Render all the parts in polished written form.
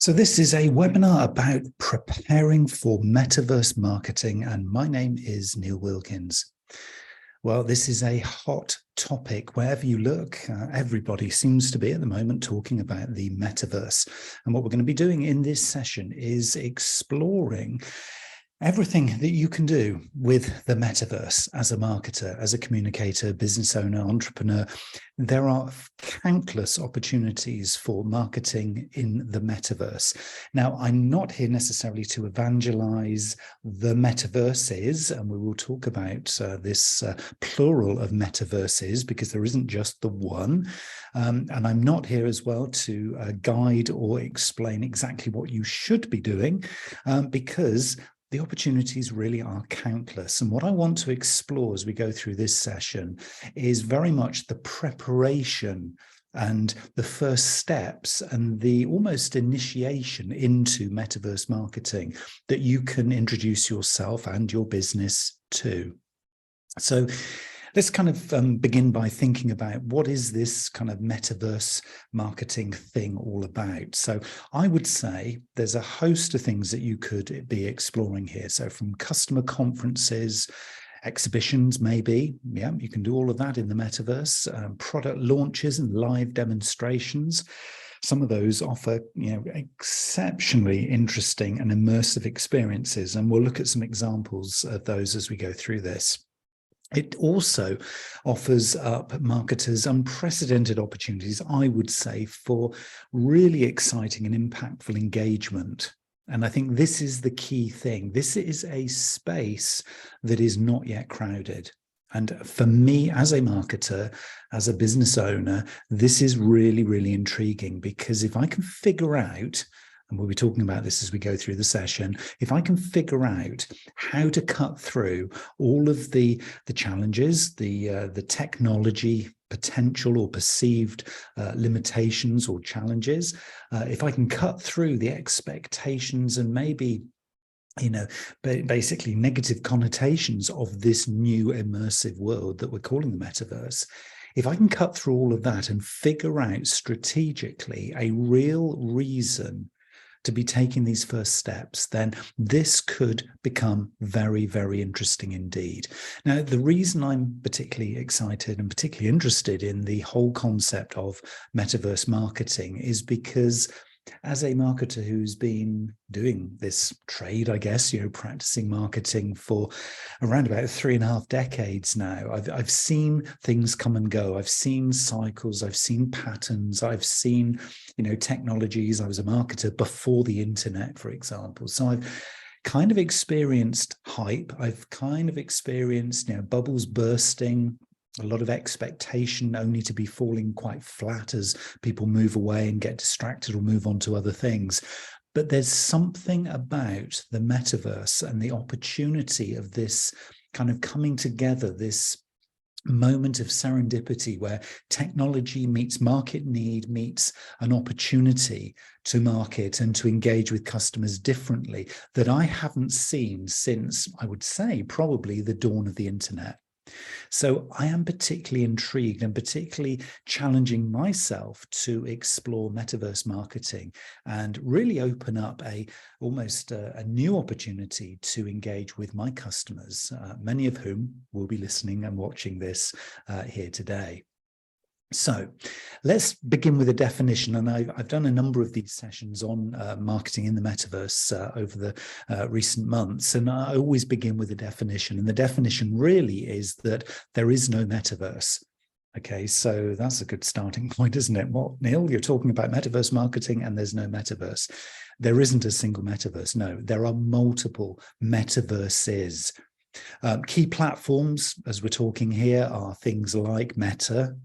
So this is a webinar about preparing for metaverse marketing, and my name is Neil Wilkins. Well, this is a hot topic. Wherever you look, everybody seems to be at the moment talking about the metaverse. And what we're going to be doing in this session is exploring everything that you can do with the metaverse as a marketer, as a communicator, business owner, entrepreneur. There are countless opportunities for marketing in the metaverse. Now, I'm not here necessarily to evangelize the metaverses, and we will talk about this plural of metaverses, because there isn't just the one. And I'm not here as well to guide or explain exactly what you should be doing, because the opportunities really are countless. And what I want to explore as we go through this session is very much the preparation and the first steps and the almost initiation into metaverse marketing that you can introduce yourself and your business to. So let's kind of begin by thinking about what is this kind of metaverse marketing thing all about. So I would say there's a host of things that you could be exploring here. So from customer conferences, exhibitions, maybe, yeah, you can do all of that in the metaverse, product launches and live demonstrations. Some of those offer, exceptionally interesting and immersive experiences, and we'll look at some examples of those as we go through this. It also offers up marketers unprecedented opportunities, I would say, for really exciting and impactful engagement. And I think this is the key thing. This is a space that is not yet crowded. And for me, as a marketer, as a business owner, this is really, really intriguing, because if I can figure out, and we'll be talking about this as we go through the session, if I can figure out how to cut through all of the challenges, the technology potential or perceived limitations or challenges, if I can cut through the expectations and maybe basically negative connotations of this new immersive world that we're calling the metaverse, if I can cut through all of that and figure out strategically a real reason to be taking these first steps, then this could become very, very interesting indeed. Now, the reason I'm particularly excited and particularly interested in the whole concept of metaverse marketing is because as a marketer who's been doing this trade, I guess, practicing marketing for around about 3.5 decades now, I've seen things come and go. I've seen cycles, I've seen patterns, I've seen, technologies. I was a marketer before the internet, for example. So I've kind of experienced hype. I've kind of experienced, bubbles bursting, a lot of expectation only to be falling quite flat as people move away and get distracted or move on to other things. But there's something about the metaverse and the opportunity of this kind of coming together, this moment of serendipity where technology meets market need, meets an opportunity to market and to engage with customers differently, that I haven't seen since, I would say, probably the dawn of the internet. So I am particularly intrigued and particularly challenging myself to explore metaverse marketing and really open up almost a new opportunity to engage with my customers, many of whom will be listening and watching this here today. So let's begin with a definition, and I've done a number of these sessions on marketing in the metaverse over the recent months, and I always begin with a definition, and the definition really is that there is no metaverse. Okay, so that's a good starting point, isn't it? What, Neil, you're talking about metaverse marketing and there's no metaverse. There isn't a single metaverse. No, there are multiple metaverses. Key platforms, as we're talking here, are things like Meta,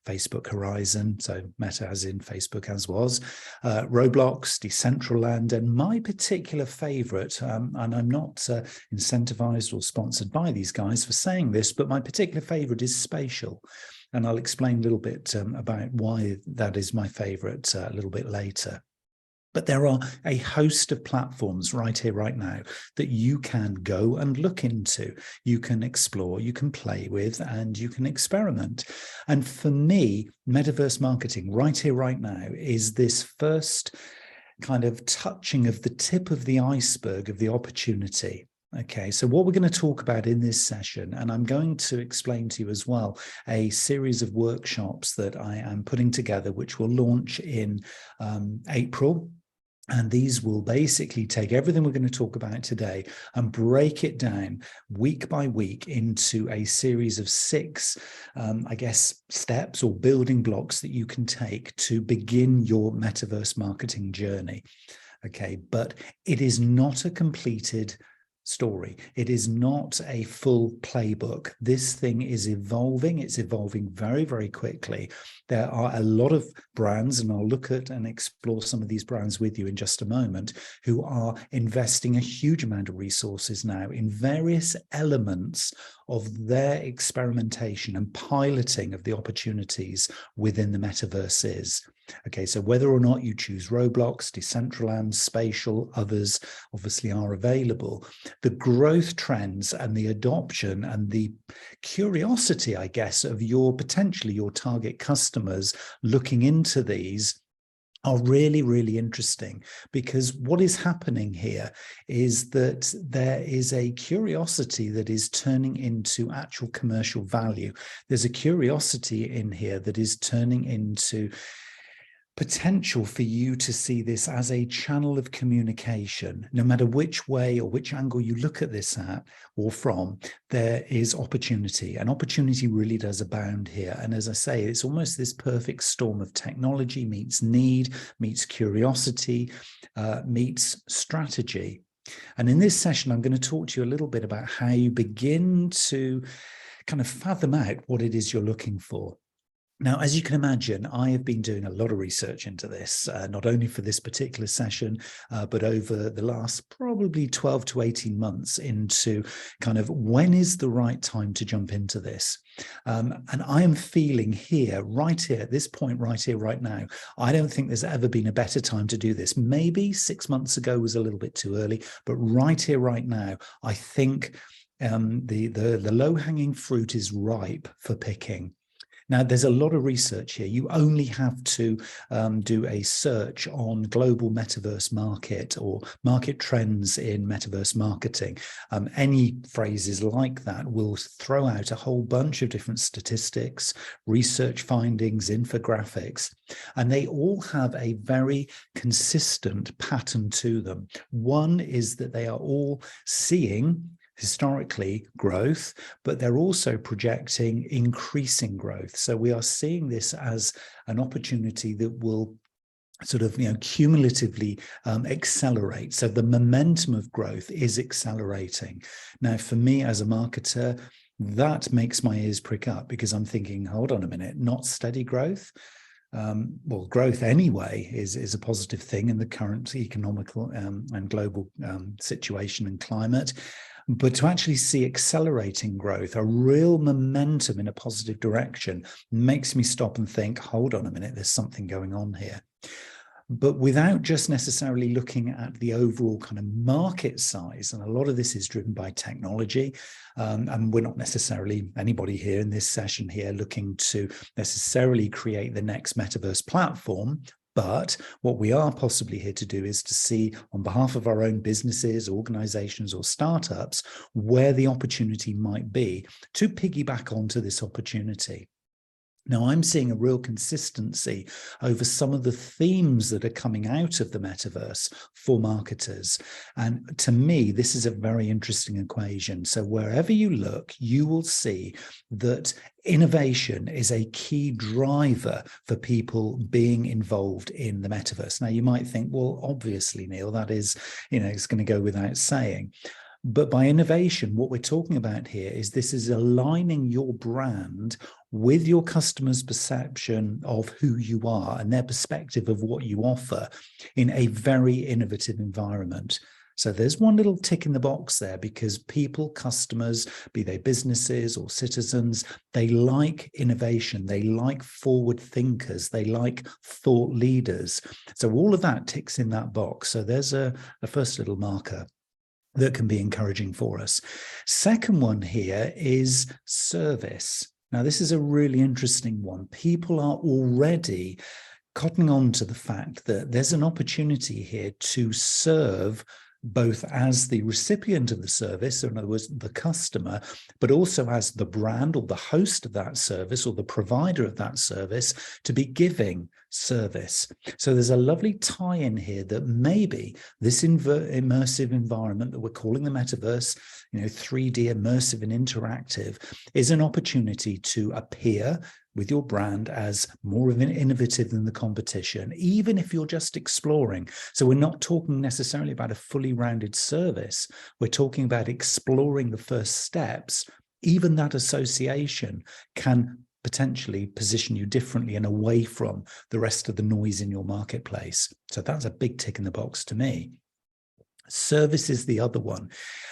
Facebook Horizon, so Meta as in Facebook as was, Roblox, Decentraland, and my particular favorite, and I'm not incentivized or sponsored by these guys for saying this, but my particular favorite is Spatial. And I'll explain a little bit about why that is my favorite a little bit later. But there are a host of platforms right here, right now, that you can go and look into. You can explore, you can play with, and you can experiment. And for me, metaverse marketing right here, right now, is this first kind of touching of the tip of the iceberg of the opportunity. Okay, so what we're going to talk about in this session, and I'm going to explain to you as well a series of workshops that I am putting together, which will launch in April. And these will basically take everything we're going to talk about today and break it down week by week into a series of 6, I guess, steps or building blocks that you can take to begin your metaverse marketing journey. Okay, but it is not a completed story. It is not a full playbook. This thing is evolving. It's evolving very, very quickly. There are a lot of brands, and I'll look at and explore some of these brands with you in just a moment, who are investing a huge amount of resources now in various elements of their experimentation and piloting of the opportunities within the metaverse. Okay, so whether or not you choose Roblox, Decentraland, Spatial, others obviously are available. The growth trends and the adoption and the curiosity, I guess, of potentially your target customers looking into these are really, really interesting, because what is happening here is that there is a curiosity that is turning into actual commercial value. There's a curiosity in here that is turning into potential for you to see this as a channel of communication. No matter which way or which angle you look at this at or from, there is opportunity, and opportunity really does abound here. And as I say, it's almost this perfect storm of technology meets need, meets curiosity, meets strategy. And in this session, I'm going to talk to you a little bit about how you begin to kind of fathom out what it is you're looking for. Now, as you can imagine, I have been doing a lot of research into this, not only for this particular session, but over the last probably 12 to 18 months into kind of when is the right time to jump into this. And I am feeling right here, at this point, right here, right now, I don't think there's ever been a better time to do this. Maybe 6 months ago was a little bit too early, but right here, right now, I think the low-hanging fruit is ripe for picking. Now, there's a lot of research here. You only have to do a search on global metaverse market or market trends in metaverse marketing. Any phrases like that will throw out a whole bunch of different statistics, research findings, infographics, and they all have a very consistent pattern to them. One is that they are all seeing historically growth, but they're also projecting increasing growth. So we are seeing this as an opportunity that will sort of, cumulatively accelerate. So the momentum of growth is accelerating. Now, for me as a marketer, that makes my ears prick up, because I'm thinking, hold on a minute, not steady growth. Well, growth anyway is a positive thing in the current economical and global situation and climate. But to actually see accelerating growth, a real momentum in a positive direction, makes me stop and think, hold on a minute, there's something going on here. But without just necessarily looking at the overall kind of market size, and a lot of this is driven by technology, and we're not necessarily, anybody here in this session here, looking to necessarily create the next metaverse platform. But what we are possibly here to do is to see, on behalf of our own businesses, organizations, or startups, where the opportunity might be to piggyback onto this opportunity. Now, I'm seeing a real consistency over some of the themes that are coming out of the metaverse for marketers. And to me, this is a very interesting equation. So wherever you look, you will see that innovation is a key driver for people being involved in the metaverse. Now, you might think, well, obviously, Neil, that is, it's going to go without saying. But by innovation, what we're talking about here is this is aligning your brand with your customer's perception of who you are and their perspective of what you offer in a very innovative environment. So there's one little tick in the box there, because people, customers, be they businesses or citizens, they like innovation, they like forward thinkers, they like thought leaders. So all of that ticks in that box. So there's a first little marker that can be encouraging for us. Second one here is service. Now, this is a really interesting one. People are already cottoning on to the fact that there's an opportunity here to serve both as the recipient of the service, so in other words, the customer, but also as the brand or the host of that service or the provider of that service to be giving service. So there's a lovely tie-in here that maybe this immersive environment that we're calling the metaverse, 3D immersive and interactive, is an opportunity to appear with your brand as more of an innovative than the competition, even if you're just exploring. So we're not talking necessarily about a fully rounded service. We're talking about exploring the first steps. Even that association can potentially position you differently and away from the rest of the noise in your marketplace. So that's a big tick in the box to me. Service is the other one.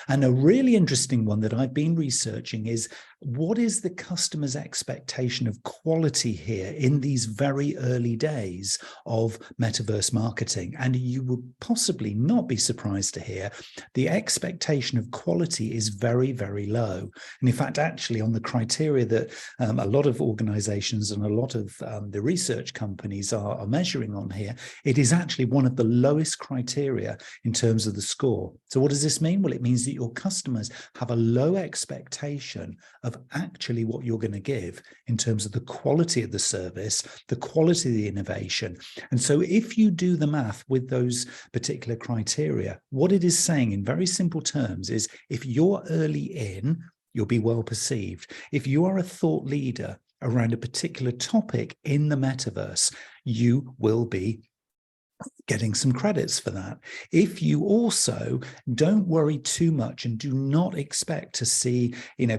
And a really interesting one that I've been researching is, what is the customer's expectation of quality here in these very early days of metaverse marketing? And you would possibly not be surprised to hear the expectation of quality is very, very low. And in fact, actually on the criteria that a lot of organizations and a lot of the research companies are measuring on here, it is actually one of the lowest criteria in terms of the score. So what does this mean? Well, it means that your customers have a low expectation of actually what you're going to give in terms of the quality of the service, the quality of the innovation. And so if you do the math with those particular criteria, what it is saying in very simple terms is, if you're early in, you'll be well perceived. If you are a thought leader around a particular topic in the metaverse, you will be getting some credits for that. If you also don't worry too much and do not expect to see,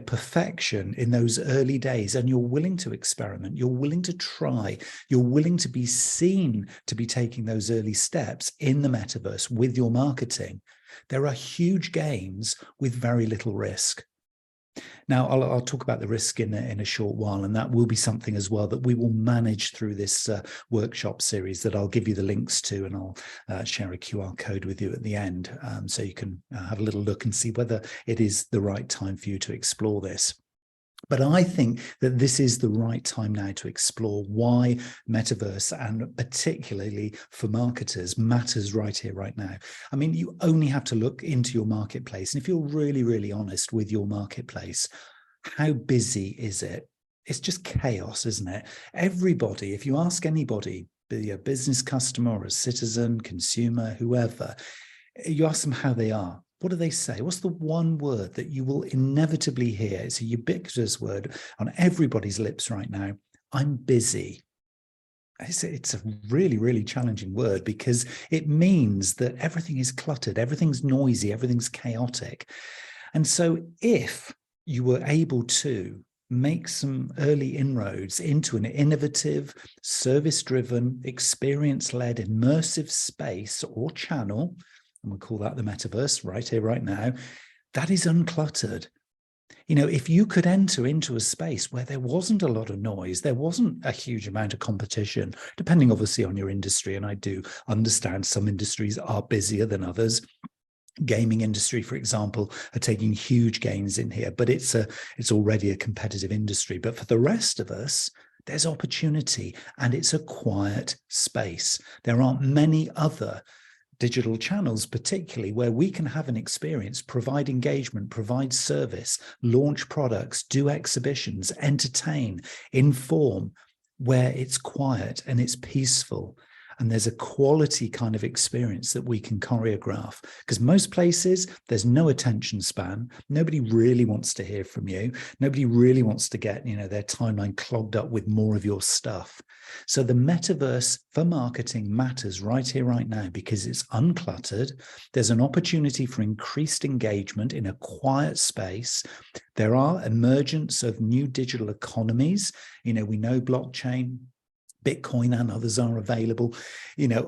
perfection in those early days, and you're willing to experiment, you're willing to try, you're willing to be seen to be taking those early steps in the metaverse with your marketing, there are huge gains with very little risk. Now, I'll talk about the risk in a short while, and that will be something as well that we will manage through this workshop series that I'll give you the links to, and I'll share a QR code with you at the end, so you can have a little look and see whether it is the right time for you to explore this. But I think that this is the right time now to explore why metaverse, and particularly for marketers, matters right here, right now. I mean, you only have to look into your marketplace. And if you're really, really honest with your marketplace, how busy is it? It's just chaos, isn't it? Everybody, if you ask anybody, be a business customer or a citizen, consumer, whoever, you ask them how they are. What do they say? What's the one word that you will inevitably hear? It's a ubiquitous word on everybody's lips right now. I'm busy. It's a really, really challenging word, because it means that everything is cluttered, everything's noisy, everything's chaotic. And so if you were able to make some early inroads into an innovative, service-driven, experience-led, immersive space or channel, and we'll call that the metaverse right here, right now, that is uncluttered. If you could enter into a space where there wasn't a lot of noise, there wasn't a huge amount of competition, depending obviously on your industry, and I do understand some industries are busier than others. Gaming industry, for example, are taking huge gains in here, but it's already a competitive industry. But for the rest of us, there's opportunity, and it's a quiet space. There aren't many other digital channels, particularly, where we can have an experience, provide engagement, provide service, launch products, do exhibitions, entertain, inform, where it's quiet and it's peaceful. And there's a quality kind of experience that we can choreograph, because most places there's no attention span. Nobody really wants to hear from you. Nobody really wants to get, their timeline clogged up with more of your stuff. So the metaverse for marketing matters right here, right now, because it's uncluttered. There's an opportunity for increased engagement in a quiet space. There are emergence of new digital economies. We know blockchain, Bitcoin and others are available,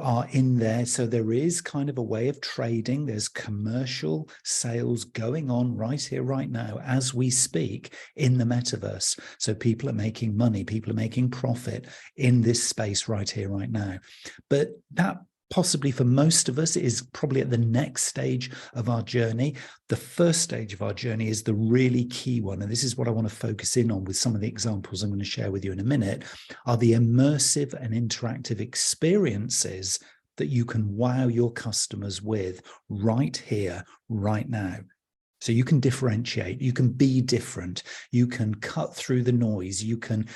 are in there. So there is kind of a way of trading. There's commercial sales going on right here, right now, as we speak in the metaverse. So people are making money, people are making profit in this space right here, right now. But that possibly for most of us, it is probably at the next stage of our journey. The first stage of our journey is the really key one, and this is what I want to focus in on with some of the examples I'm going to share with you in a minute, are the immersive and interactive experiences that you can wow your customers with right here, right now. So you can differentiate, you can be different, you can cut through the noise, you can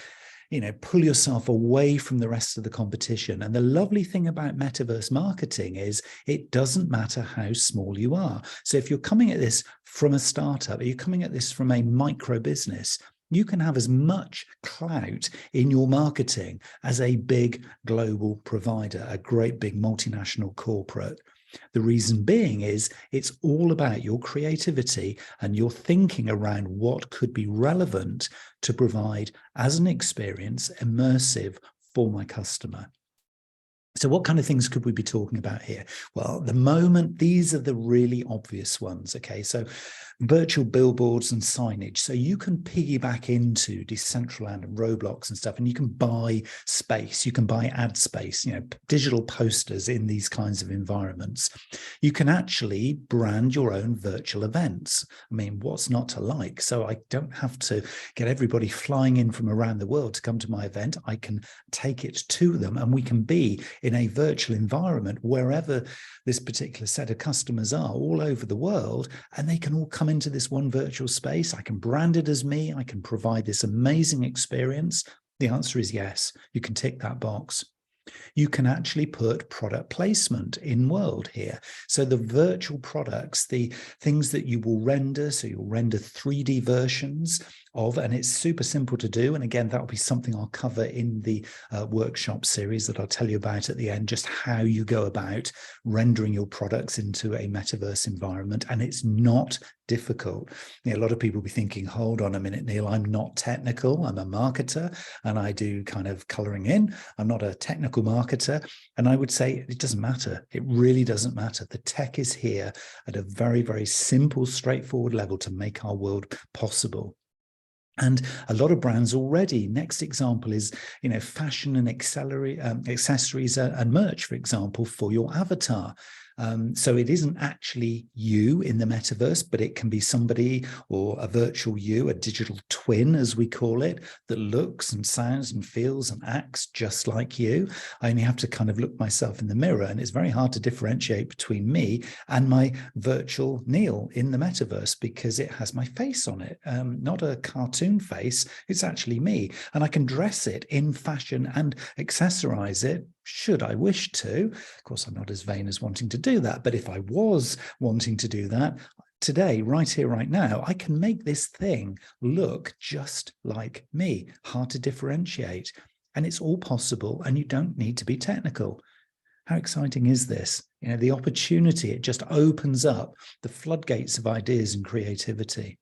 pull yourself away from the rest of the competition. And the lovely thing about metaverse marketing is it doesn't matter how small you are. So if you're coming at this from a startup, you're coming at this from a micro business, you can have as much clout in your marketing as a big global provider, a great big multinational corporate. The reason being is it's all about your creativity and your thinking around what could be relevant to provide as an experience immersive for my customer. So what kind of things could we be talking about here? Well, at the moment, these are the really obvious ones. Okay, so virtual billboards and signage. So you can piggyback into Decentraland and Roblox and stuff, and you can buy space, you can buy ad space, digital posters in these kinds of environments. You can actually brand your own virtual events. I mean, what's not to like? So I don't have to get everybody flying in from around the world to come to my event. I can take it to them, and we can be in a virtual environment wherever this particular set of customers are all over the world, and they can all come into this one virtual space. I can brand it as me. I can provide this amazing experience. The answer is yes, you can tick that box. You can actually put product placement in world here. So the virtual products, the things that you will render, so you'll render 3D versions of, and it's super simple to do. And again, that'll be something I'll cover in the workshop series that I'll tell you about at the end, just how you go about rendering your products into a metaverse environment. And it's not difficult. A lot of people will be thinking, hold on a minute, Neil, I'm not technical. I'm a marketer and I do kind of coloring in. I'm not a technical marketer. And I would say it doesn't matter. It really doesn't matter. The tech is here at a very, very simple, straightforward level to make our world possible. And a lot of brands already, next example is, fashion and accessories and merch, for example, for your avatar. So it isn't actually you in the metaverse, but it can be somebody or a virtual you, a digital twin, as we call it, that looks and sounds and feels and acts just like you. I only have to kind of look myself in the mirror, and it's very hard to differentiate between me and my virtual Neil in the metaverse because it has my face on it, not a cartoon face. It's actually me, and I can dress it in fashion and accessorize it should I wish to. Of course, I'm not as vain as wanting to do that, but if I was wanting to do that today, right here, right now, I can make this thing look just like me. Hard to differentiate. And it's all possible, and you don't need to be technical. How exciting is this? The opportunity, it just opens up the floodgates of ideas and creativity.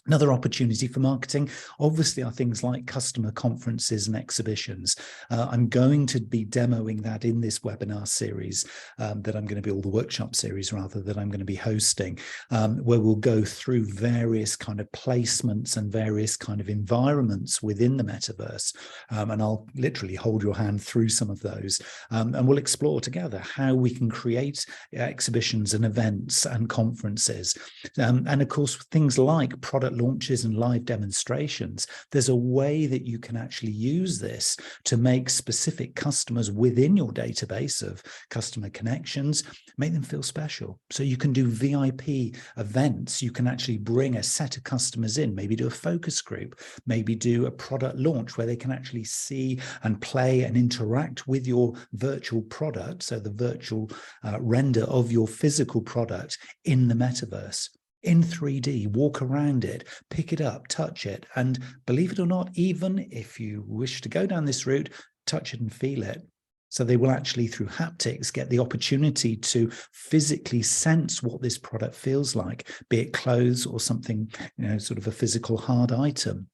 Another opportunity for marketing, obviously, are things like customer conferences and exhibitions. I'm going to be demoing that in this webinar series that I'm going to be, or the workshop series rather, that I'm going to be hosting, where we'll go through various kind of placements and various kind of environments within the metaverse. And I'll literally hold your hand through some of those. And we'll explore together how we can create exhibitions and events and conferences. And of course, things like product launches and live demonstrations. There's a way that you can actually use this to make specific customers within your database of customer connections, make them feel special. So you can do VIP events. You can actually bring a set of customers in, maybe do a focus group, maybe do a product launch where they can actually see and play and interact with your virtual product. So the virtual render of your physical product in the metaverse. In 3D, walk around it, pick it up, touch it, and believe it or not, even if you wish to go down this route, touch it and feel it. So they will actually, through haptics, get the opportunity to physically sense what this product feels like, be it clothes or something, sort of a physical hard item.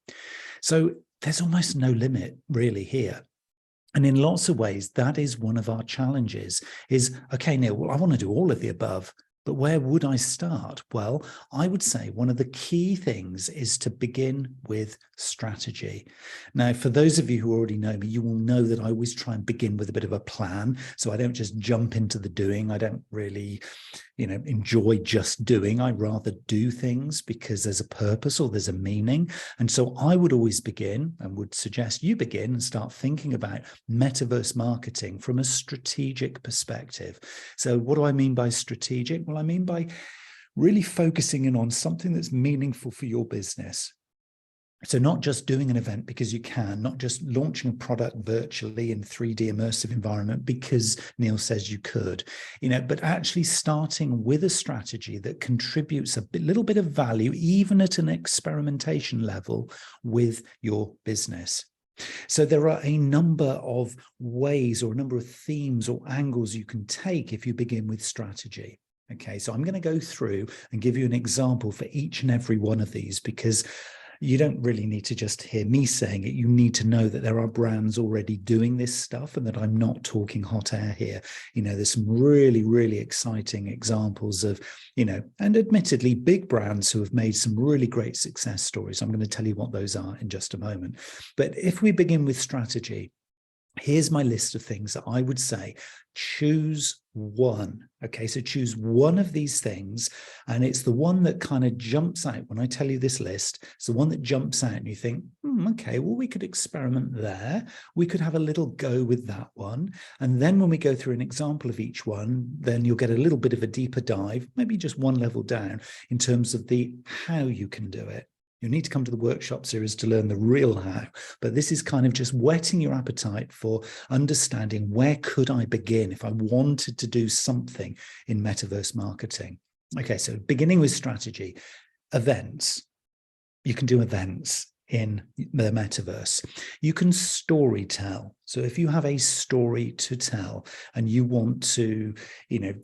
So there's almost no limit really here. And in lots of ways, that is one of our challenges is, okay, Neil, well, I want to do all of the above. But where would I start? Well, I would say one of the key things is to begin with strategy. Now, for those of you who already know me, you will know that I always try and begin with a bit of a plan. So I don't just jump into the doing. I don't really, enjoy just doing. I rather do things because there's a purpose or there's a meaning. And so I would always begin and would suggest you begin and start thinking about metaverse marketing from a strategic perspective. So what do I mean by strategic? Well, I mean by really focusing in on something that's meaningful for your business. So not just doing an event because you can, not just launching a product virtually in 3D immersive environment because Neil says you could, but actually starting with a strategy that contributes a little bit of value, even at an experimentation level with your business. So there are a number of ways or a number of themes or angles you can take if you begin with strategy. Okay, so I'm going to go through and give you an example for each and every one of these, because you don't really need to just hear me saying it. You need to know that there are brands already doing this stuff and that I'm not talking hot air here. There's some really, really exciting examples of, and admittedly big brands who have made some really great success stories. I'm going to tell you what those are in just a moment. But if we begin with strategy, here's my list of things that I would say. Choose one. Okay, so choose one of these things, and it's the one that kind of jumps out when I tell you this list. It's the one that jumps out and you think, okay, well, we could experiment there. We could have a little go with that one. And then when we go through an example of each one, then you'll get a little bit of a deeper dive, maybe just one level down in terms of the how you can do it. You need to come to the workshop series to learn the real how, but this is kind of just whetting your appetite for understanding where could I begin if I wanted to do something in metaverse marketing. Okay, so beginning with strategy, events. You can do events in the metaverse. You can story tell. So if you have a story to tell and you want to,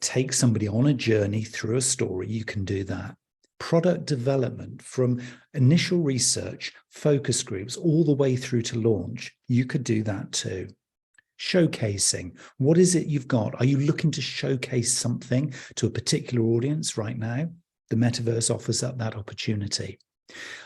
take somebody on a journey through a story, you can do that. Product development, from initial research, focus groups, all the way through to launch, you could do that too. Showcasing, what is it you've got? Are you looking to showcase something to a particular audience right now? The metaverse offers up that opportunity.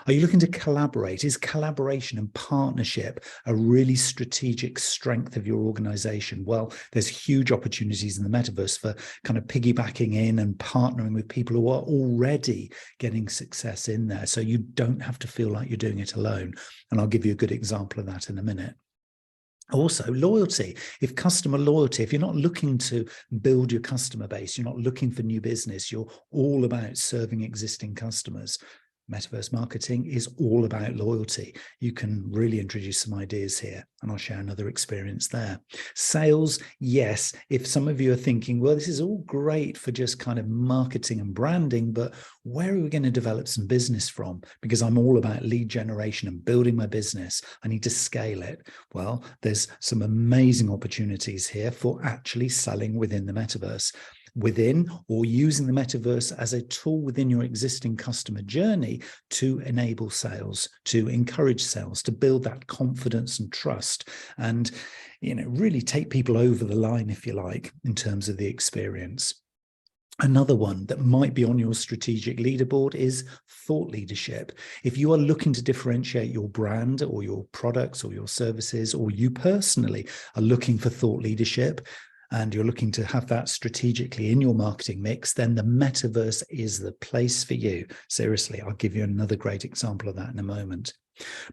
Are you looking to collaborate? Is collaboration and partnership a really strategic strength of your organization? Well, there's huge opportunities in the metaverse for kind of piggybacking in and partnering with people who are already getting success in there. So you don't have to feel like you're doing it alone. And I'll give you a good example of that in a minute. Also, loyalty. If customer loyalty, if you're not looking to build your customer base, you're not looking for new business, you're all about serving existing customers. Metaverse marketing is all about loyalty. You can really introduce some ideas here, and I'll share another experience there. Sales, yes. If some of you are thinking, well, this is all great for just kind of marketing and branding, but where are we going to develop some business from? Because I'm all about lead generation and building my business. I need to scale it. Well, there's some amazing opportunities here for actually selling within the metaverse. Within or using the metaverse as a tool within your existing customer journey to enable sales, to encourage sales, to build that confidence and trust, and really take people over the line, if you like, in terms of the experience. Another one that might be on your strategic leaderboard is thought leadership. If you are looking to differentiate your brand or your products or your services, or you personally are looking for thought leadership, and you're looking to have that strategically in your marketing mix, then the metaverse is the place for you. Seriously, I'll give you another great example of that in a moment.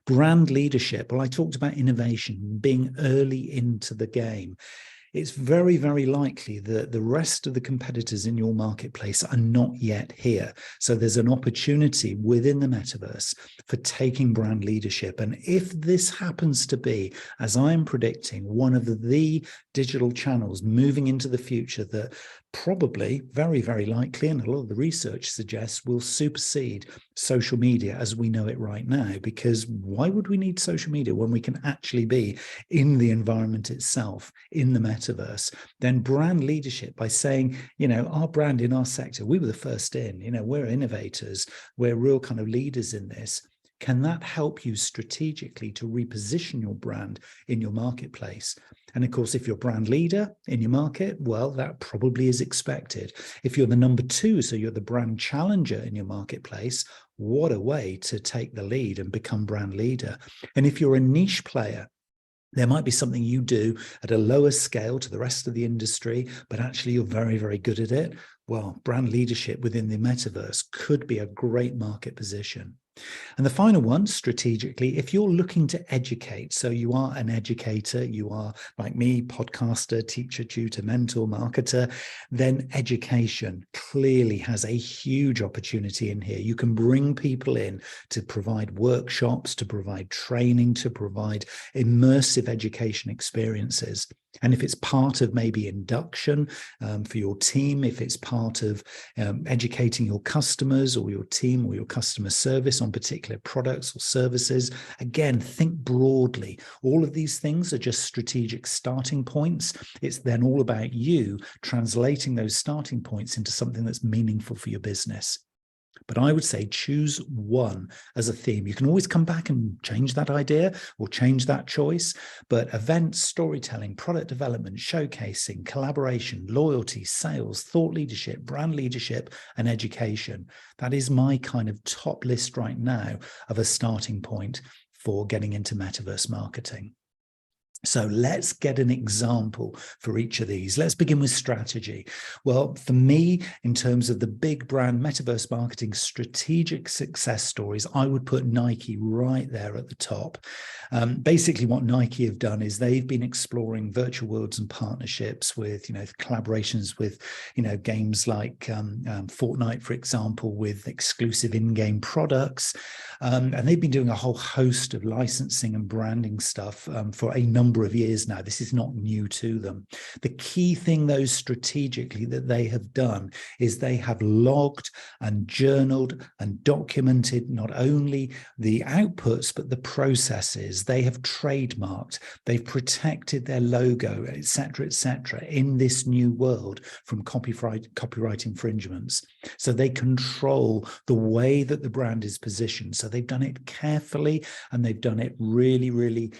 Brand leadership. Well, I talked about innovation, being early into the game. It's very, very likely that the rest of the competitors in your marketplace are not yet here. So there's an opportunity within the metaverse for taking brand leadership. And if this happens to be, as I'm predicting, one of the digital channels moving into the future that probably, very, very likely, and a lot of the research suggests, will supersede social media as we know it right now. Because why would we need social media when we can actually be in the environment itself, in the metaverse? Then brand leadership, by saying, our brand in our sector, we were the first in, we're innovators, we're real kind of leaders in this. Can that help you strategically to reposition your brand in your marketplace? And of course, if you're brand leader in your market, well, that probably is expected. If you're the number two, so you're the brand challenger in your marketplace, what a way to take the lead and become brand leader. And if you're a niche player, there might be something you do at a lower scale to the rest of the industry, but actually you're very, very good at it. Well, brand leadership within the metaverse could be a great market position. And the final one, strategically, if you're looking to educate, so you are an educator, you are like me, podcaster, teacher, tutor, mentor, marketer, then education clearly has a huge opportunity in here. You can bring people in to provide workshops, to provide training, to provide immersive education experiences. And if it's part of maybe induction for your team, if it's part of educating your customers or your team or your customer service on particular products or services, again, think broadly. All of these things are just strategic starting points. It's then all about you translating those starting points into something that's meaningful for your business. But I would say choose one as a theme. You can always come back and change that idea or change that choice. But events, storytelling, product development, showcasing, collaboration, loyalty, sales, thought leadership, brand leadership, and education. That is my kind of top list right now of a starting point for getting into metaverse marketing. So let's get an example for each of these. Let's begin with strategy. Well, for me, in terms of the big brand metaverse marketing strategic success stories, I would put Nike right there at the top. Basically, what Nike have done is they've been exploring virtual worlds and partnerships with, collaborations with, games like Fortnite, for example, with exclusive in-game products. And they've been doing a whole host of licensing and branding stuff for a number of years now. This is not new to them. The key thing, though, strategically that they have done is they have logged and journaled and documented not only the outputs, but the processes. They have trademarked, they've protected their logo, etc., in this new world from copyright infringements. So they control the way that the brand is positioned. So they've done it carefully and they've done it really, really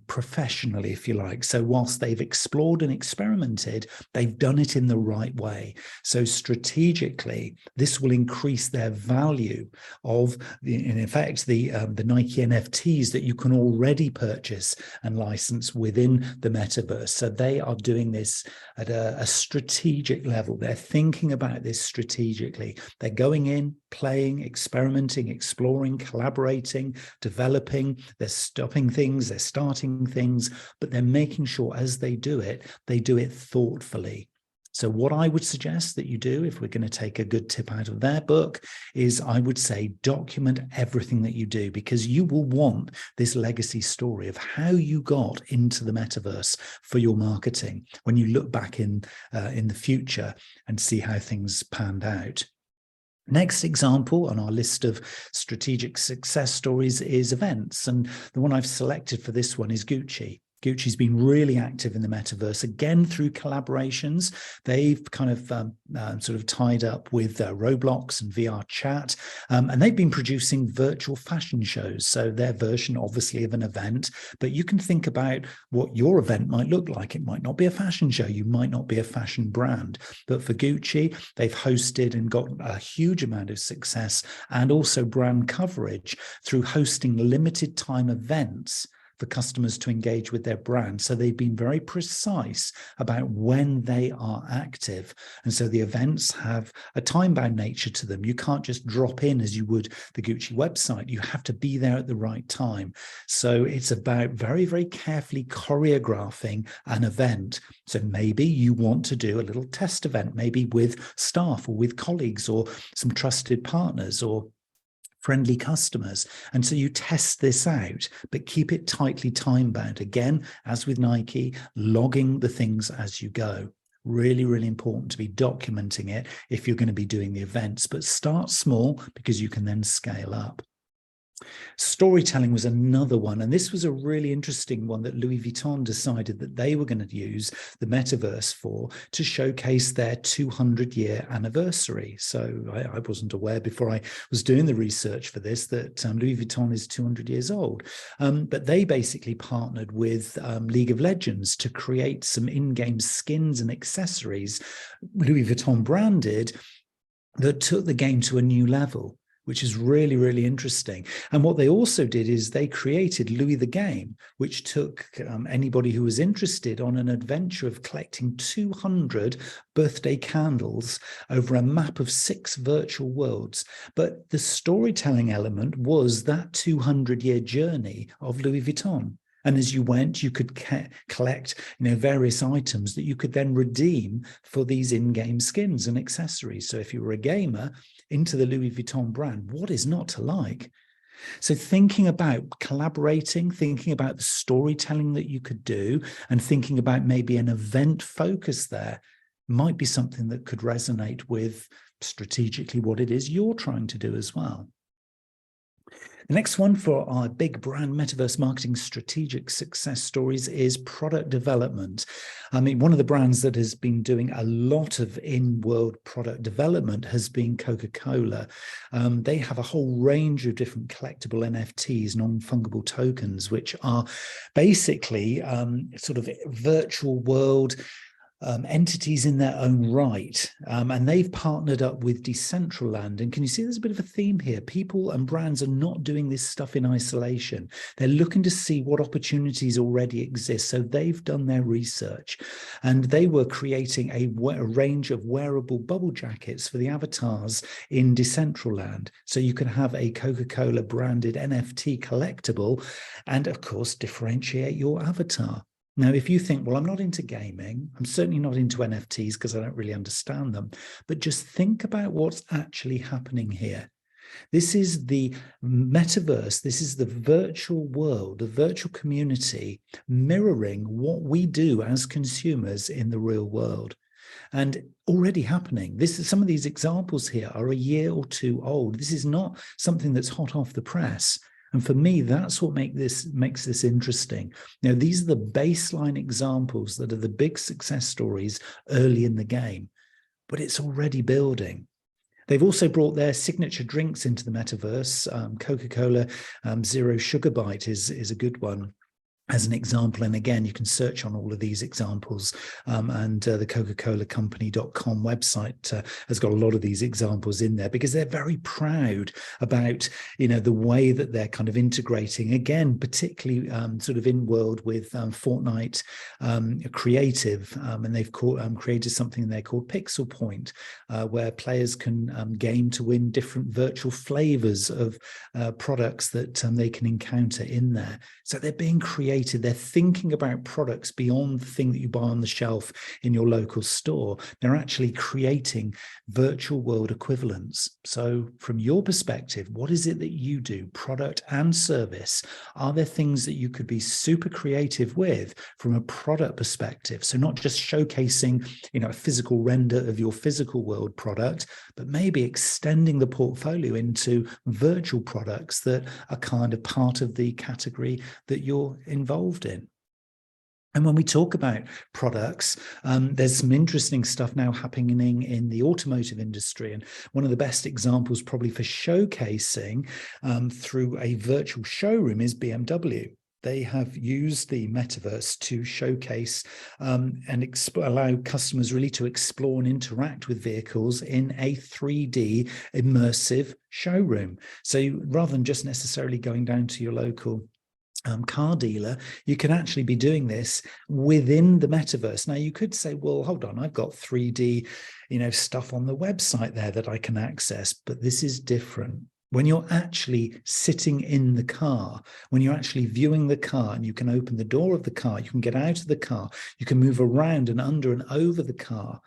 professionally, if you like. So whilst they've explored and experimented, they've done it in the right way. So strategically, this will increase their value of, in effect, the Nike NFTs that you can already purchase and license within the metaverse. So they are doing this at a strategic level. They're thinking about this strategically. They're going in, playing, experimenting, exploring, collaborating, developing. They're stopping things, they're starting things, but they're making sure as they do it thoughtfully. So what I would suggest that you do, if we're going to take a good tip out of their book, is I would say document everything that you do, because you will want this legacy story of how you got into the metaverse for your marketing when you look back in the future and see how things panned out. Next example on our list of strategic success stories is events. And the one I've selected for this one is Gucci. Gucci's been really active in the metaverse, again, through collaborations. They've kind of sort of tied up with Roblox and VR chat, and they've been producing virtual fashion shows. So their version, obviously, of an event, but you can think about what your event might look like. It might not be a fashion show. You might not be a fashion brand, but for Gucci, they've hosted and got a huge amount of success and also brand coverage through hosting limited time events for customers to engage with their brand. So they've been very precise about when they are active. And so the events have a time-bound nature to them. You can't just drop in as you would the Gucci website. You have to be there at the right time. So it's about very, very carefully choreographing an event. So maybe you want to do a little test event, maybe with staff or with colleagues or some trusted partners or friendly customers. And so you test this out, but keep it tightly time-bound. Again, as with Nike, logging the things as you go. Really, really important to be documenting it if you're going to be doing the events, but start small because you can then scale up. Storytelling was another one, and this was a really interesting one that Louis Vuitton decided that they were going to use the metaverse for, to showcase their 200-year anniversary. So I wasn't aware before I was doing the research for this that Louis Vuitton is 200 years old. But they basically partnered with League of Legends to create some in-game skins and accessories, Louis Vuitton branded, that took the game to a new level, which is really, really interesting. And what they also did is they created Louis the Game, which took anybody who was interested on an adventure of collecting 200 birthday candles over a map of 6 virtual worlds. But the storytelling element was that 200-year journey of Louis Vuitton. And as you went, you could collect, various items that you could then redeem for these in-game skins and accessories. So if you were a gamer into the Louis Vuitton brand, what is not to like? So thinking about collaborating, thinking about the storytelling that you could do, and thinking about maybe an event focus there might be something that could resonate with strategically what it is you're trying to do as well. The next one for our big brand metaverse marketing strategic success stories is product development. I mean, one of the brands that has been doing a lot of in-world product development has been Coca-Cola. They have a whole range of different collectible NFTs, non-fungible tokens, which are basically sort of virtual world entities in their own right. And they've partnered up with Decentraland. And can you see there's a bit of a theme here? People and brands are not doing this stuff in isolation. They're looking to see what opportunities already exist. So they've done their research, and they were creating a range of wearable bubble jackets for the avatars in Decentraland. So you can have a Coca-Cola branded NFT collectible and, of course, differentiate your avatar. Now, if you think, well, I'm not into gaming, I'm certainly not into NFTs because I don't really understand them, but just think about what's actually happening here. This is the metaverse. This is the virtual world, the virtual community mirroring what we do as consumers in the real world. And already happening. Some of these examples here are a year or two old. This is not something that's hot off the press. And for me, that's what makes this interesting. Now, these are the baseline examples that are the big success stories early in the game, but it's already building. They've also brought their signature drinks into the metaverse. Coca-Cola Zero Sugar Bite is a good one as an example. And again, you can search on all of these examples, and the coca-colacompany.com website has got a lot of these examples in there, because they're very proud about, the way that they're kind of integrating, again, particularly sort of in world with Fortnite creative, and they've created something there called Pixel Point, where players can game to win different virtual flavors of products that they can encounter in there. So they're being creative. They're thinking about products beyond the thing that you buy on the shelf in your local store. They're actually creating virtual world equivalents. So from your perspective, what is it that you do, product and service? Are there things that you could be super creative with from a product perspective? So not just showcasing, a physical render of your physical world product, but maybe extending the portfolio into virtual products that are kind of part of the category that you're involved in. And when we talk about products, there's some interesting stuff now happening in the automotive industry. And one of the best examples probably for showcasing through a virtual showroom is BMW. They have used the metaverse to showcase and allow customers really to explore and interact with vehicles in a 3D immersive showroom. So rather than just necessarily going down to your local car dealer, you can actually be doing this within the metaverse. Now, you could say, well, hold on, I've got 3D, stuff on the website there that I can access, but this is different. When you're actually sitting in the car, when you're actually viewing the car, and you can open the door of the car, you can get out of the car, you can move around and under and over the car,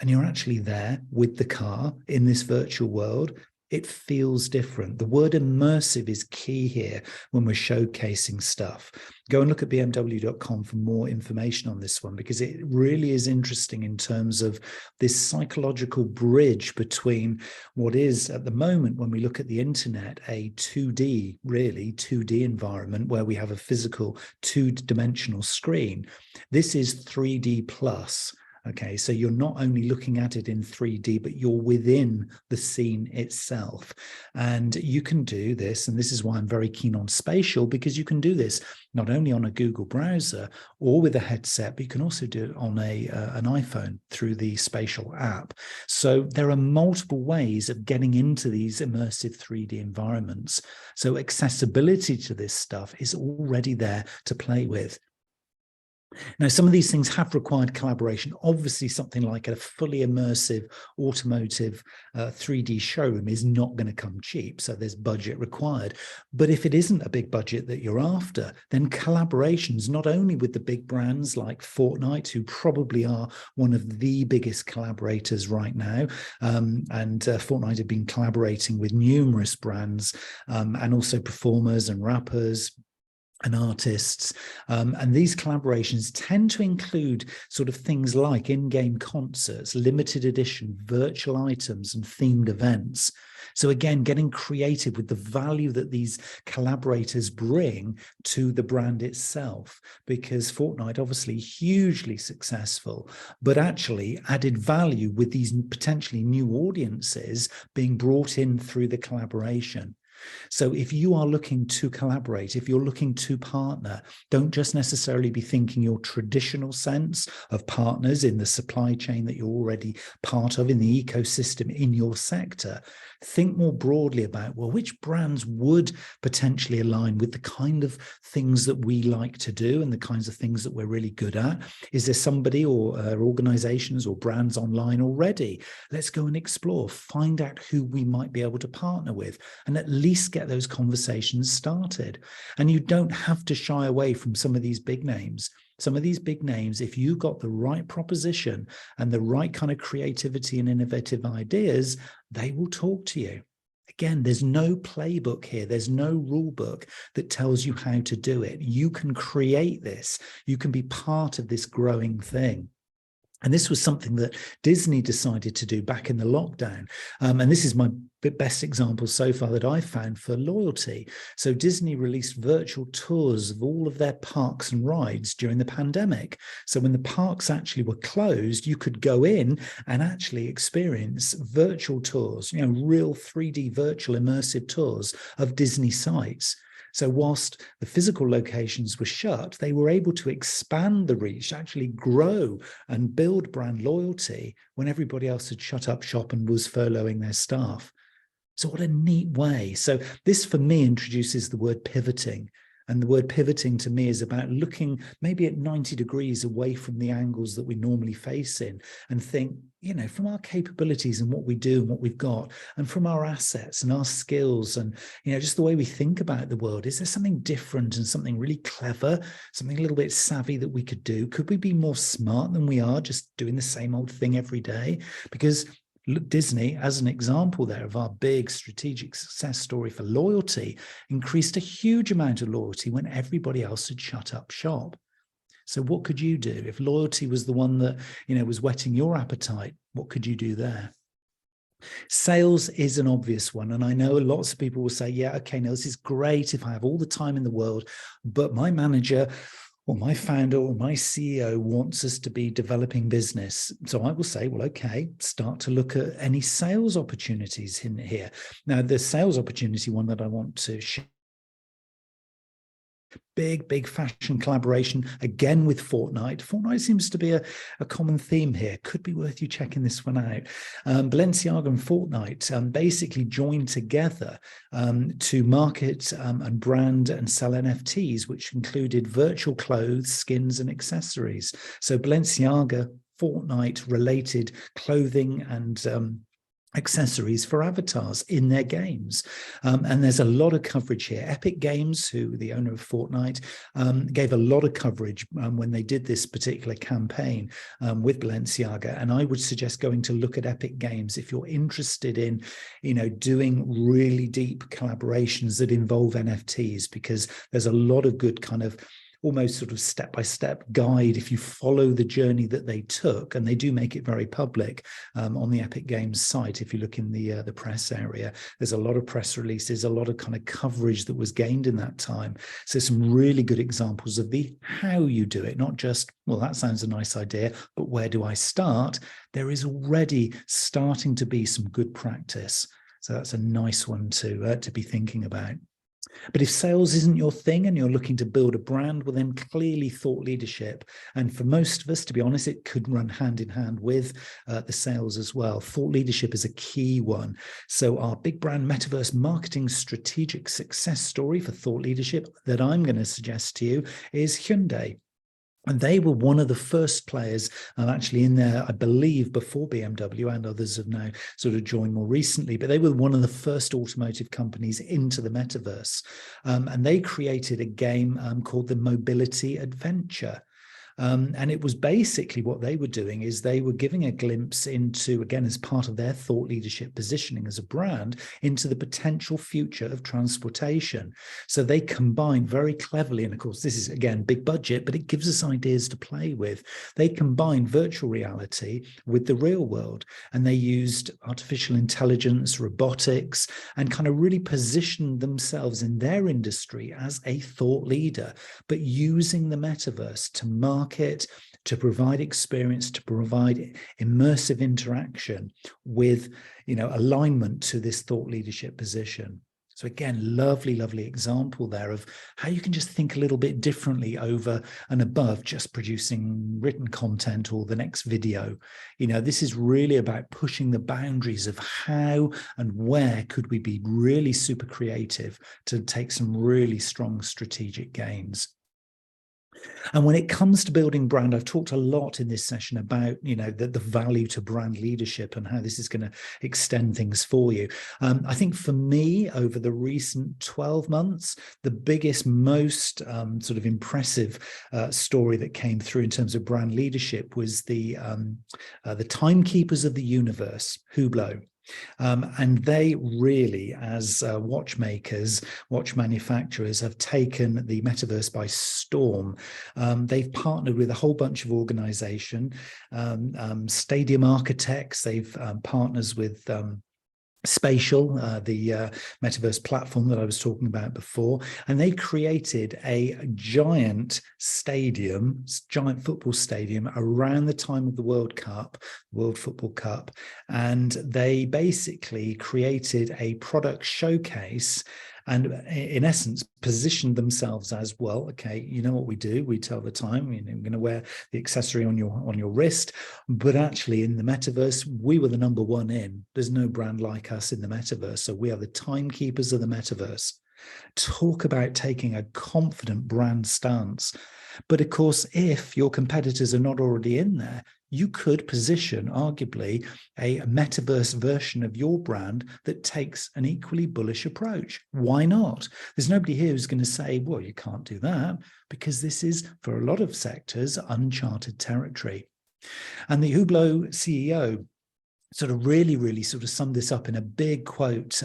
and you're actually there with the car in this virtual world, It feels different. The word immersive is key here when we're showcasing stuff. Go and look at bmw.com for more information on this one, because it really is interesting in terms of this psychological bridge between what is, at the moment, when we look at the internet, a 2D, really 2D environment where we have a physical two-dimensional screen. This is 3D plus. Okay, so you're not only looking at it in 3D, but you're within the scene itself. And you can do this, and this is why I'm very keen on spatial, because you can do this not only on a Google browser or with a headset, but you can also do it on an iPhone through the spatial app. So there are multiple ways of getting into these immersive 3D environments. So accessibility to this stuff is already there to play with. Now, some of these things have required collaboration. Obviously, something like a fully immersive automotive 3D showroom is not going to come cheap, so there's budget required. But if it isn't a big budget that you're after, then collaborations, not only with the big brands like Fortnite, who probably are one of the biggest collaborators right now, and Fortnite have been collaborating with numerous brands and also performers and rappers and artists. And these collaborations tend to include sort of things like in-game concerts, limited edition virtual items, and themed events. So again, getting creative with the value that these collaborators bring to the brand itself, because Fortnite obviously hugely successful, but actually added value with these potentially new audiences being brought in through the collaboration. So if you are looking to collaborate, if you're looking to partner, don't just necessarily be thinking your traditional sense of partners in the supply chain that you're already part of, in the ecosystem in your sector. Think more broadly about, well, which brands would potentially align with the kind of things that we like to do and the kinds of things that we're really good at? Is there somebody or organizations or brands online already? Let's go and explore, find out who we might be able to partner with, and at least get those conversations started. And you don't have to shy away from some of these big names. Some of these big names, if you got the right proposition and the right kind of creativity and innovative ideas, they will talk to you. Again, there's no playbook here. There's no rule book that tells you how to do it. You can create this. You can be part of this growing thing. And this was something that Disney decided to do back in the lockdown. And this is my best example so far that I've found for loyalty. So Disney released virtual tours of all of their parks and rides during the pandemic. So when the parks actually were closed, you could go in and actually experience virtual tours, real 3D virtual immersive tours of Disney sites. So whilst the physical locations were shut, they were able to expand the reach, actually grow and build brand loyalty when everybody else had shut up shop and was furloughing their staff. So what a neat way. So this, for me, introduces the word pivoting. And the word pivoting to me is about looking maybe at 90 degrees away from the angles that we normally face in, and think, from our capabilities and what we do and what we've got, and from our assets and our skills and, just the way we think about the world, is there something different and something really clever, something a little bit savvy that we could do? Could we be more smart than we are, just doing the same old thing every day? Because look, Disney, as an example there of our big strategic success story for loyalty, increased a huge amount of loyalty when everybody else had shut up shop. So what could you do? If loyalty was the one that, was whetting your appetite, what could you do there? Sales is an obvious one. And I know lots of people will say, yeah, okay, now this is great if I have all the time in the world, but my manager or my founder or my CEO wants us to be developing business. So I will say, well, okay, start to look at any sales opportunities in here. Now, the sales opportunity one that I want to share, big fashion collaboration, again with Fortnite. Fortnite seems to be a common theme here. Could be worth you checking this one out. Balenciaga and Fortnite basically joined together to market and brand and sell NFTs, which included virtual clothes, skins, and accessories. So Balenciaga, Fortnite related clothing and accessories for avatars in their games. And there's a lot of coverage here. Epic Games, who the owner of Fortnite, gave a lot of coverage when they did this particular campaign with Balenciaga. And I would suggest going to look at Epic Games if you're interested in, doing really deep collaborations that involve NFTs, because there's a lot of good kind of almost sort of step-by-step guide if you follow the journey that they took, and they do make it very public on the Epic Games site. If you look in the press area, there's a lot of press releases, a lot of kind of coverage that was gained in that time. So some really good examples of the how you do it, not just, well, that sounds a nice idea, but where do I start? There is already starting to be some good practice. So that's a nice one to be thinking about. But if sales isn't your thing and you're looking to build a brand, well, then clearly thought leadership. And for most of us, to be honest, it could run hand in hand with the sales as well. Thought leadership is a key one. So our big brand metaverse marketing strategic success story for thought leadership that I'm going to suggest to you is Hyundai. And they were one of the first players actually in there, I believe, before BMW, and others have now sort of joined more recently, but they were one of the first automotive companies into the metaverse. And they created a game called the Mobility Adventure. And it was basically what they were doing is they were giving a glimpse into, again, as part of their thought leadership positioning as a brand, into the potential future of transportation. So they combine very cleverly, and of course, this is, again, big budget, but it gives us ideas to play with. They combine virtual reality with the real world, and they used artificial intelligence, robotics, and kind of really positioned themselves in their industry as a thought leader, but using the metaverse to market, to provide experience, to provide immersive interaction with, alignment to this thought leadership position. So again, lovely, lovely example there of how you can just think a little bit differently over and above just producing written content or the next video. This is really about pushing the boundaries of how and where could we be really super creative to take some really strong strategic gains. And when it comes to building brand, I've talked a lot in this session about, the value to brand leadership and how this is going to extend things for you. I think for me, over the recent 12 months, the biggest, most sort of impressive story that came through in terms of brand leadership was the Timekeepers of the Universe, Hublot. And they really, as watchmakers, watch manufacturers, have taken the metaverse by storm. They've partnered with a whole bunch of organizations, stadium architects, they've partners with Spatial, the metaverse platform that I was talking about before, and they created a giant stadium, giant football stadium around the time of the World Cup, World Football Cup, and they basically created a product showcase and in essence positioned themselves as, well, okay, you know what we do, we tell the time, we're going to wear the accessory on your wrist, but actually in the metaverse we were the number one in. There's no brand like us in the metaverse, so we are the timekeepers of the metaverse. Talk about taking a confident brand stance. But of course, if your competitors are not already in there, you could position arguably a metaverse version of your brand that takes an equally bullish approach. Why not? There's nobody here who's going to say, well, you can't do that, because this is, for a lot of sectors, uncharted territory. And the Hublot CEO sort of really sort of summed this up in a big quote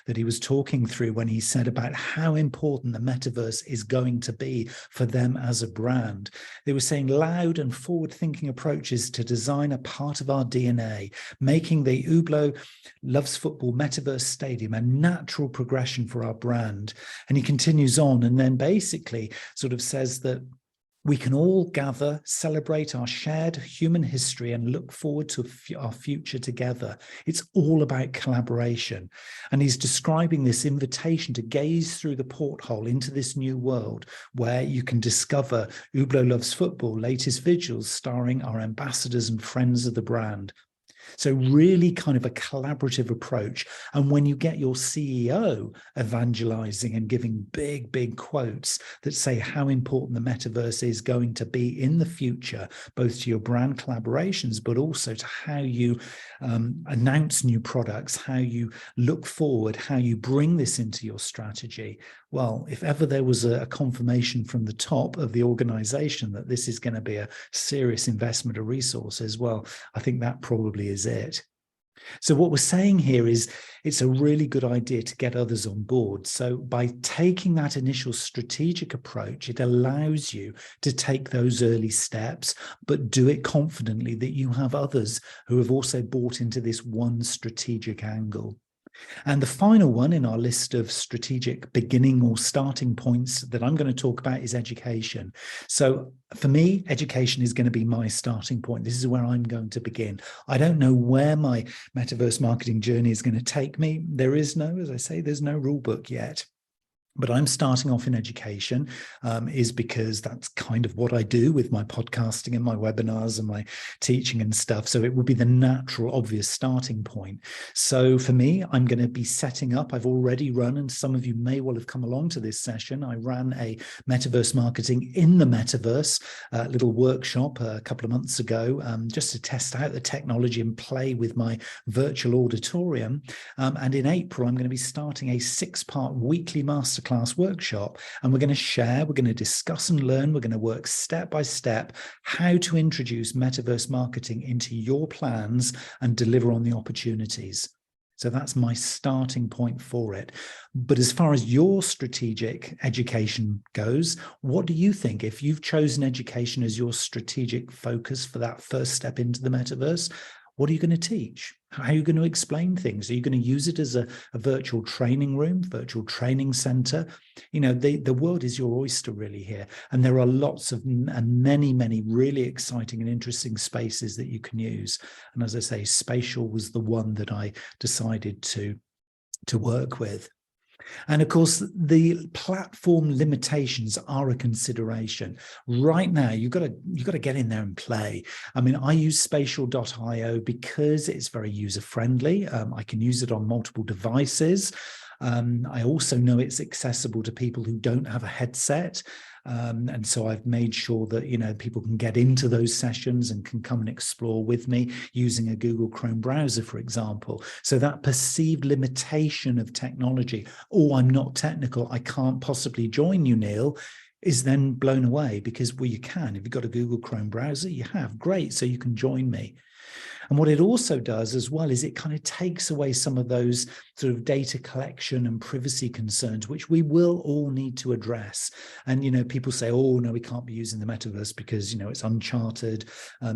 that he was talking through when he said about how important the metaverse is going to be for them as a brand. They were saying loud and forward-thinking approaches to design a part of our DNA, making the Hublot Loves Football Metaverse Stadium a natural progression for our brand. And he continues on and then basically sort of says that we can all gather, celebrate our shared human history, and look forward to our future together. It's all about collaboration. And he's describing this invitation to gaze through the porthole into this new world where you can discover Hublot Loves Football latest visuals starring our ambassadors and friends of the brand. So really kind of a collaborative approach. And when you get your CEO evangelizing and giving big, big quotes that say how important the metaverse is going to be in the future, both to your brand collaborations, but also to how you announce new products, how you look forward, how you bring this into your strategy. Well, if ever there was a confirmation from the top of the organization that this is going to be a serious investment of resources, well, I think that probably is it. So what we're saying here is it's a really good idea to get others on board. So by taking that initial strategic approach, it allows you to take those early steps, but do it confidently that you have others who have also bought into this one strategic angle. And the final one in our list of strategic beginning or starting points that I'm going to talk about is education. So for me, education is going to be my starting point. This is where I'm going to begin. I don't know where my metaverse marketing journey is going to take me. There is no, as I say, there's no rule book yet. But I'm starting off in education is because that's kind of what I do with my podcasting and my webinars and my teaching and stuff. So it would be the natural, obvious starting point. So for me, I'm going to be setting up, I've already run, and some of you may well have come along to this session. I ran a metaverse marketing in the metaverse little workshop a couple of months ago, just to test out the technology and play with my virtual auditorium. And in April, I'm going to be starting a 6-part weekly masterclass workshop, and we're going to share, we're going to discuss and learn, we're going to work step by step how to introduce metaverse marketing into your plans and deliver on the opportunities. So that's my starting point for it. But as far as your strategic education goes, what do you think? If you've chosen education as your strategic focus for that first step into the metaverse, what are you going to teach? How are you going to explain things? Are you going to use it as a virtual training room, virtual training center? You know, the world is your oyster really here. And there are lots of many really exciting and interesting spaces that you can use. And as I say, spatial was the one that I decided to work with. And of course, the platform limitations are a consideration. Right now, you've got to get in there and play. I mean, I use spatial.io because it's very user-friendly. I can use it on multiple devices. I also know it's accessible to people who don't have a headset. And so I've made sure that, you know, people can get into those sessions and can come and explore with me using a Google Chrome browser, for example. So that perceived limitation of technology, oh, I'm not technical, I can't possibly join you, Neil, is then blown away because, well, you can. If you've got a Google Chrome browser, you have. Great. So you can join me. And what it also does as well is it kind of takes away some of those sort of data collection and privacy concerns, which we will all need to address. And, you know, people say, oh, no, we can't be using the metaverse because, you know, it's uncharted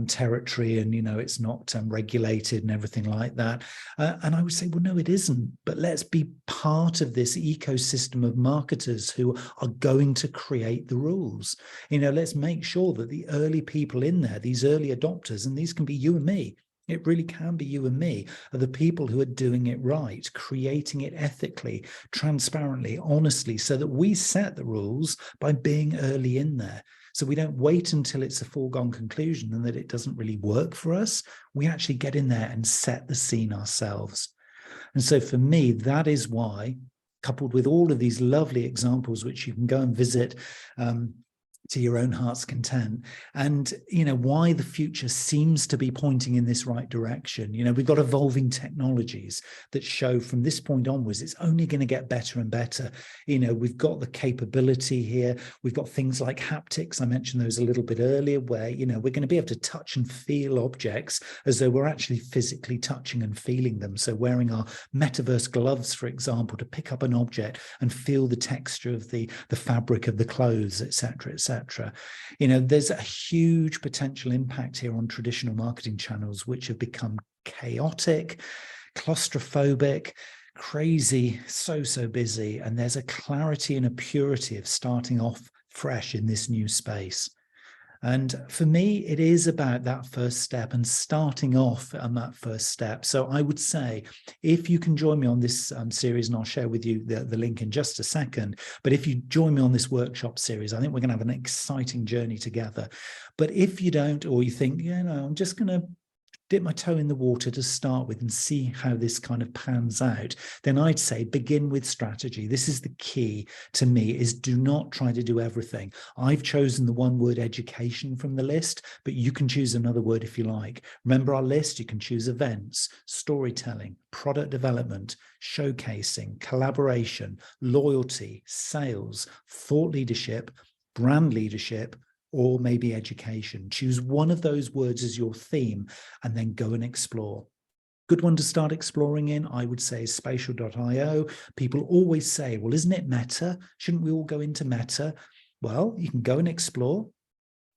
territory and, you know, it's not regulated and everything like that. And I would say, well, no, it isn't. But let's be part of this ecosystem of marketers who are going to create the rules. You know, let's make sure that the early people in there, these early adopters, and these can be you and me, it really can be you and me, are the people who are doing it right, creating it ethically, transparently, honestly, so that we set the rules by being early in there. So we don't wait until it's a foregone conclusion and that it doesn't really work for us. We actually get in there and set the scene ourselves. And so for me, that is why, coupled with all of these lovely examples, which you can go and visit to your own heart's content, and you know why the future seems to be pointing in this right direction. You know, we've got evolving technologies that show from this point onwards it's only going to get better and better. You know, we've got the capability here, we've got things like haptics, I mentioned those a little bit earlier, where you know we're going to be able to touch and feel objects as though we're actually physically touching and feeling them. So wearing our metaverse gloves, for example, to pick up an object and feel the texture of the fabric of the clothes, etc., etc. You know, there's a huge potential impact here on traditional marketing channels, which have become chaotic, claustrophobic, crazy, so busy. And there's a clarity and a purity of starting off fresh in this new space. And for me, it is about that first step and starting off on that first step. So I would say, if you can join me on this series, and I'll share with you the link in just a second, but if you join me on this workshop series, I think we're going to have an exciting journey together. But if you don't, or you think, you know, I'm just going to dip my toe in the water to start with and see how this kind of pans out, then I'd say begin with strategy. This is the key to me, is do not try to do everything. I've chosen the one word education from the list, but you can choose another word if you like. Remember our list, you can choose events, storytelling, product development, showcasing, collaboration, loyalty, sales, thought leadership, brand leadership, or maybe education. Choose one of those words as your theme and then go and explore. Good one to start exploring in, I would say, is spatial.io. People always say, well, isn't it meta? Shouldn't we all go into meta? Well, you can go and explore.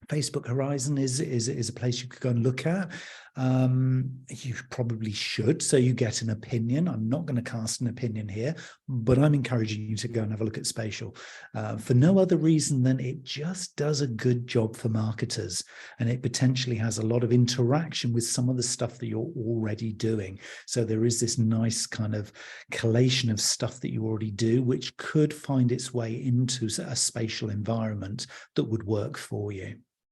Facebook Horizon is a place you could go and look at. You probably should, so you get an opinion. I'm not going to cast an opinion here, but I'm encouraging you to go and have a look at Spatial for no other reason than it just does a good job for marketers, and it potentially has a lot of interaction with some of the stuff that you're already doing. So there is this nice kind of collation of stuff that you already do, which could find its way into a spatial environment that would work for you.